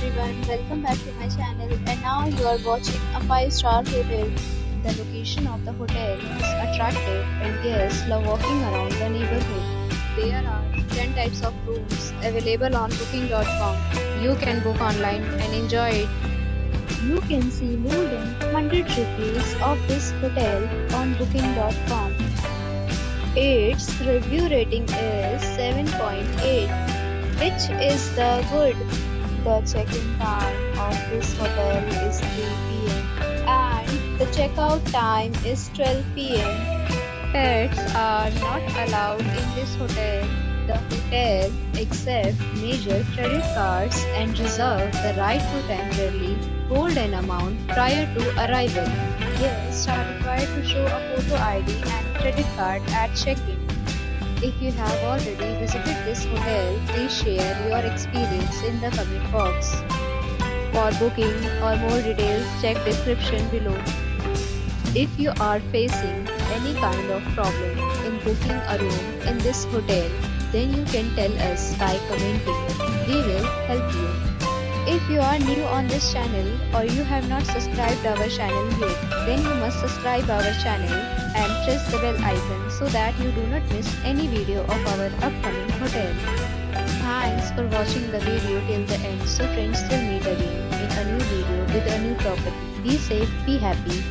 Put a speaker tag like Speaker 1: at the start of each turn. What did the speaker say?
Speaker 1: everyone, welcome back to my channel, and now you are watching a 5-star hotel. The location of the hotel is attractive and guests love walking around the neighborhood. There are 10 types of rooms available on booking.com. You can book online and enjoy it. You can see more than 100 reviews of this hotel on booking.com. Its review rating is 7.8, which is the good. The check-in time of this hotel is 3 p.m. and the checkout time is 12 p.m. Pets are not allowed in this hotel. The hotel accepts major credit cards and reserves the right to temporarily hold an amount prior to arrival. Guests are required to show a photo ID and credit card at check-in. If you have already visited this hotel, please share your experience in the comment box. For booking or more details, check description below. If you are facing any kind of problem in booking a room in this hotel, then you can tell us by commenting. We will help you. If you are new on this channel or you have not subscribed our channel yet, then you must subscribe our channel and press the bell icon so that you do not miss any video of our upcoming hotel. Thanks for watching the video till the end. So friends, till meet again in a new video with a new property. Be safe, be happy.